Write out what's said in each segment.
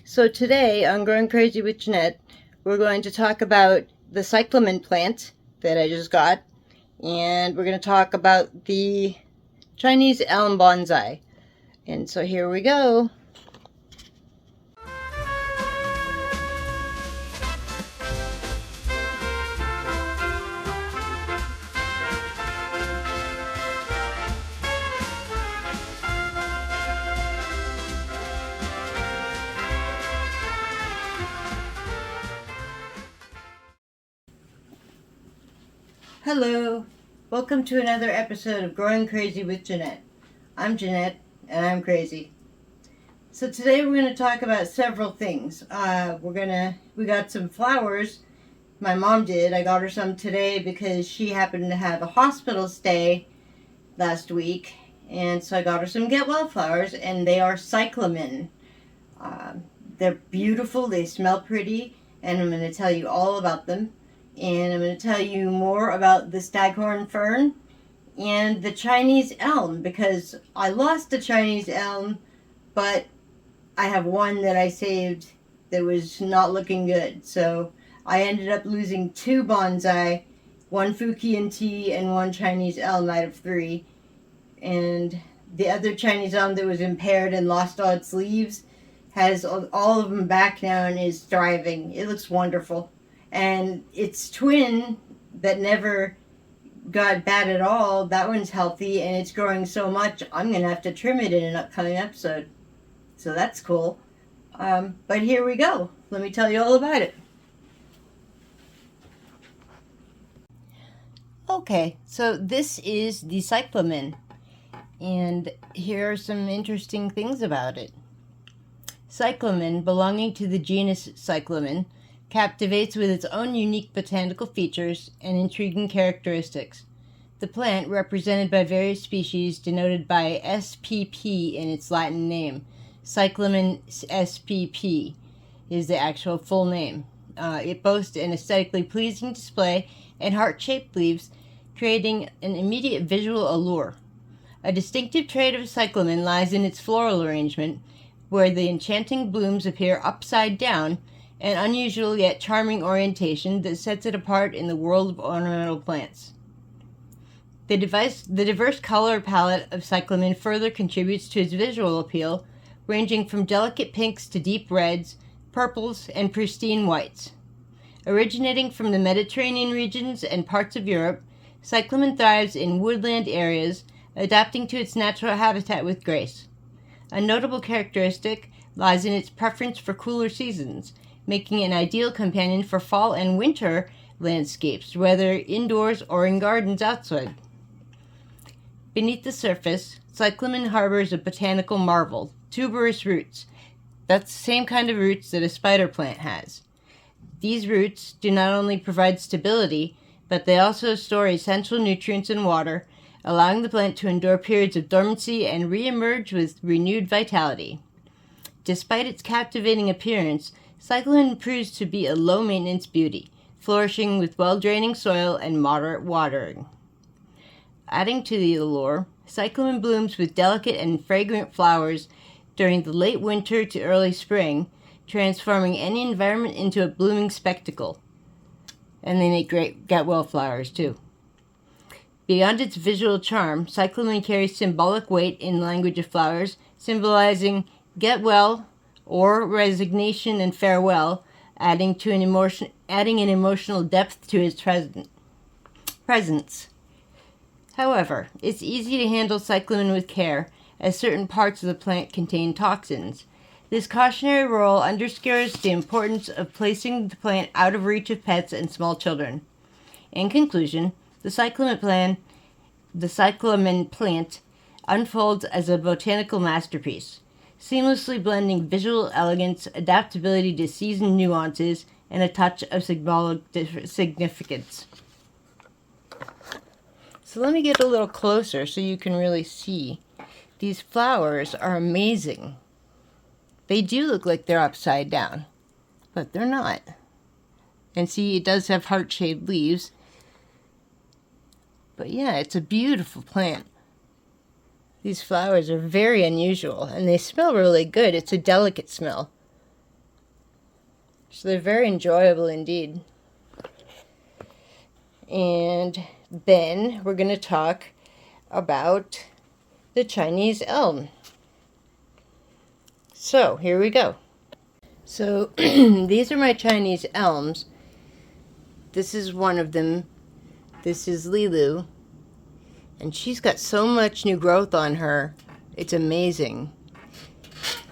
So today on Growing Crazy with Jeanette, we're going to talk about the Cyclamen plant that I just got, and we're going to talk about the Chinese Elm Bonsai. And so here we go. Hello, welcome to another episode of Growing Crazy with Jeanette. I'm Jeanette, and I'm crazy. So today we're going to talk about several things. We got some flowers. My mom did. I got her some today because she happened to have a hospital stay last week, and so I got her some get well flowers, and they are Cyclamen. They're beautiful. They smell pretty, and I'm going to tell you all about them. And I'm going to tell you more about the staghorn fern and the Chinese elm, because I lost the Chinese elm, but I have one that I saved that was not looking good. So I ended up losing two bonsai, one Fukian tea and one Chinese elm out of three. And the other Chinese elm that was impaired and lost all its leaves has all of them back now and is thriving. It looks wonderful. And its twin that never got bad at all, that one's healthy and it's growing so much I'm going to have to trim it in an upcoming episode. So that's cool. But here we go. Let me tell you all about it. Okay, so this is the Cyclamen. And here are some interesting things about it. Cyclamen, belonging to the genus Cyclamen, captivates with its own unique botanical features and intriguing characteristics. The plant, represented by various species denoted by SPP in its Latin name, Cyclamen SPP, is the actual full name. It boasts an aesthetically pleasing display and heart-shaped leaves, creating an immediate visual allure. A distinctive trait of Cyclamen lies in its floral arrangement, where the enchanting blooms appear upside down, an unusual yet charming orientation that sets it apart in the world of ornamental plants. The diverse color palette of Cyclamen further contributes to its visual appeal, ranging from delicate pinks to deep reds, purples, and pristine whites. Originating from the Mediterranean regions and parts of Europe, Cyclamen thrives in woodland areas, adapting to its natural habitat with grace. A notable characteristic lies in its preference for cooler seasons, making it an ideal companion for fall and winter landscapes, whether indoors or in gardens outside. Beneath the surface, Cyclamen harbors a botanical marvel, tuberous roots. That's the same kind of roots that a spider plant has. These roots do not only provide stability, but they also store essential nutrients and water, allowing the plant to endure periods of dormancy and re-emerge with renewed vitality. Despite its captivating appearance, Cyclamen proves to be a low-maintenance beauty, flourishing with well-draining soil and moderate watering. Adding to the allure, Cyclamen blooms with delicate and fragrant flowers during the late winter to early spring, transforming any environment into a blooming spectacle. And they make great get-well flowers, too. Beyond its visual charm, Cyclamen carries symbolic weight in the language of flowers, symbolizing get well or resignation and farewell, adding an emotional depth to its presence. However, it's easy to handle Cyclamen with care, as certain parts of the plant contain toxins. This cautionary role underscores the importance of placing the plant out of reach of pets and small children. In conclusion, the Cyclamen plant unfolds as a botanical masterpiece, seamlessly blending visual elegance, adaptability to season nuances, and a touch of symbolic significance. So let me get a little closer so you can really see. These flowers are amazing. They do look like they're upside down, but they're not. And see, it does have heart-shaped leaves. But yeah, it's a beautiful plant. These flowers are very unusual, and they smell really good. It's a delicate smell. So they're very enjoyable indeed. And then we're going to talk about the Chinese elm. So here we go. So these are my Chinese elms. This is one of them. This is Lilu. And she's got so much new growth on her. It's amazing.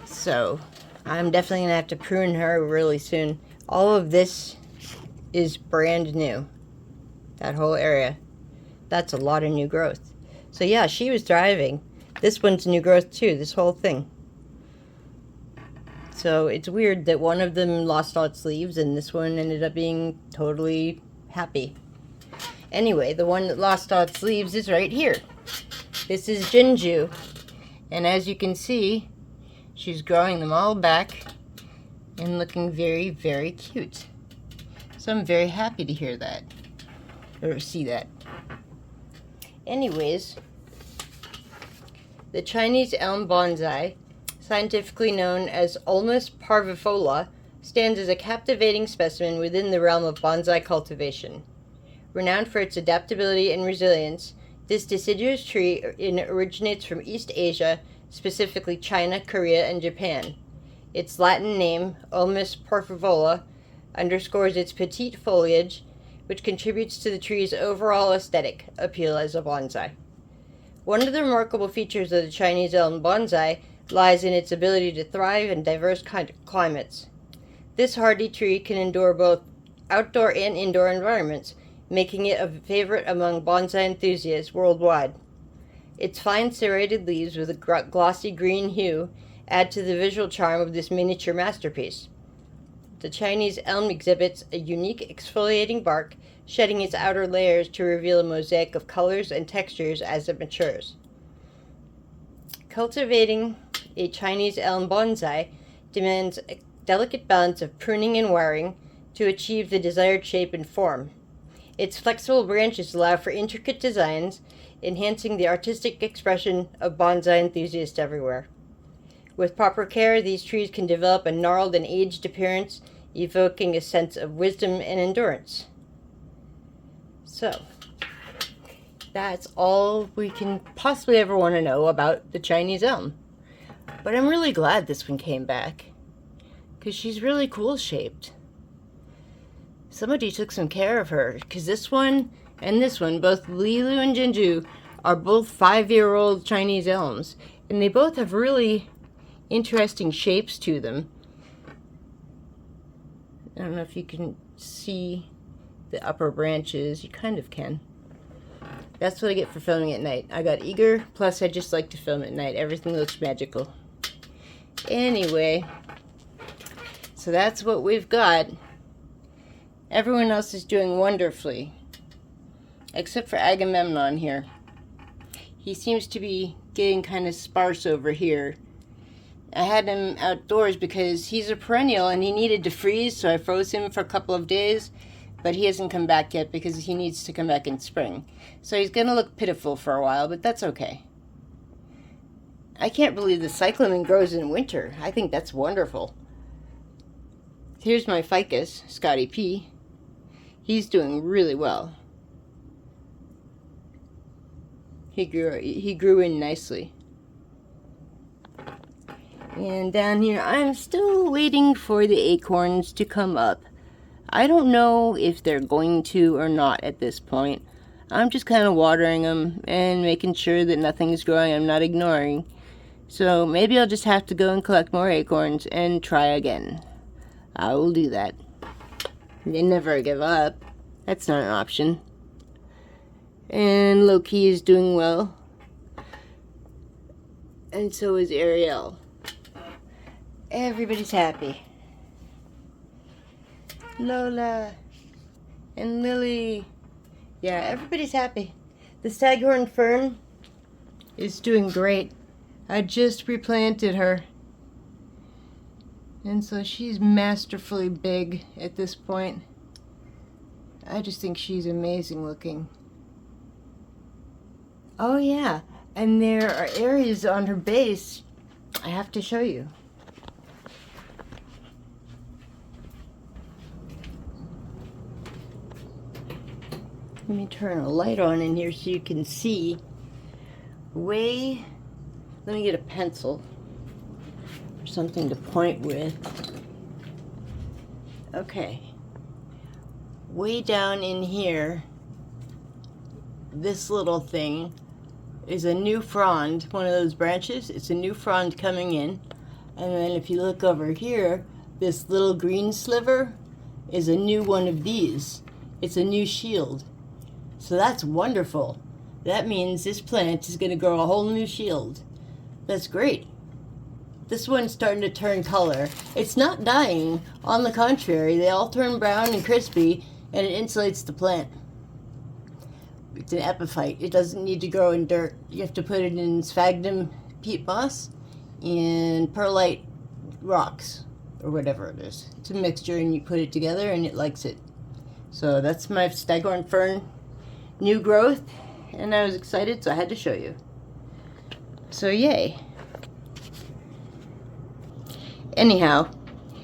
So I'm definitely going to have to prune her really soon. All of this is brand new. That whole area. That's a lot of new growth. So yeah, she was thriving. This one's new growth too, this whole thing. So it's weird that one of them lost all its leaves and this one ended up being totally happy. Anyway, the one that lost all its leaves is right here. This is Jinju. And as you can see, she's growing them all back and looking very, very cute. So I'm very happy to hear that, or see that. Anyways, the Chinese Elm Bonsai, scientifically known as Ulmus parvifolia, stands as a captivating specimen within the realm of bonsai cultivation. Renowned for its adaptability and resilience, this deciduous tree originates from East Asia, specifically China, Korea, and Japan. Its Latin name, Ulmus parvifolia, underscores its petite foliage, which contributes to the tree's overall aesthetic appeal as a bonsai. One of the remarkable features of the Chinese elm bonsai lies in its ability to thrive in diverse climates. This hardy tree can endure both outdoor and indoor environments, making it a favorite among bonsai enthusiasts worldwide. Its fine serrated leaves with a glossy green hue add to the visual charm of this miniature masterpiece. The Chinese elm exhibits a unique exfoliating bark, shedding its outer layers to reveal a mosaic of colors and textures as it matures. Cultivating a Chinese elm bonsai demands a delicate balance of pruning and wiring to achieve the desired shape and form. Its flexible branches allow for intricate designs, enhancing the artistic expression of bonsai enthusiasts everywhere. With proper care, these trees can develop a gnarled and aged appearance, evoking a sense of wisdom and endurance. So, that's all we can possibly ever want to know about the Chinese elm. But I'm really glad this one came back, because she's really cool shaped. Somebody took some care of her, because this one and this one, both Lilu and Jinju, are both 5-year-old Chinese elms, and they both have really interesting shapes to them. I don't know if you can see the upper branches. You kind of can. That's what I get for filming at night. I got eager, plus I just like to film at night. Everything looks magical. Anyway, so that's what we've got. Everyone else is doing wonderfully, except for Agamemnon here. He seems to be getting kind of sparse over here. I had him outdoors because he's a perennial and he needed to freeze, so I froze him for a couple of days, but he hasn't come back yet because he needs to come back in spring. So he's going to look pitiful for a while, but that's okay. I can't believe the Cyclamen grows in winter. I think that's wonderful. Here's my ficus, Scotty P. He's doing really well. He grew in nicely. And down here, I'm still waiting for the acorns to come up. I don't know if they're going to or not at this point. I'm just kind of watering them and making sure that nothing's growing I'm not ignoring. So maybe I'll just have to go and collect more acorns and try again. I will do that. They never give up. That's not an option. And Loki is doing well. And so is Ariel. Everybody's happy. Lola and Lily. Yeah, everybody's happy. The staghorn fern is doing great. I just replanted her. And so she's masterfully big at this point. I just think she's amazing looking. Oh yeah, and there are areas on her base I have to show you. Let me turn a light on in here so you can see let me get a pencil or something to point with. Okay. Way down in here, this little thing is a new frond, one of those branches. It's a new frond coming in. And then if you look over here, this little green sliver is a new one of these. It's a new shield. So that's wonderful. That means this plant is going to grow a whole new shield. That's great. This one's starting to turn color. It's not dying. On the contrary, they all turn brown and crispy, and it insulates the plant. It's an epiphyte. It doesn't need to grow in dirt. You have to put it in sphagnum peat moss and perlite rocks, or whatever it is. It's a mixture, and you put it together, and it likes it. So that's my staghorn fern new growth, and I was excited, so I had to show you. So yay. Anyhow,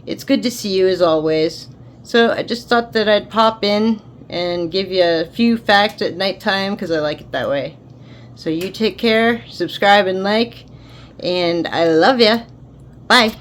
it's good to see you as always. So I just thought that I'd pop in and give you a few facts at nighttime because I like it that way. So you take care, subscribe and like, and I love ya. Bye.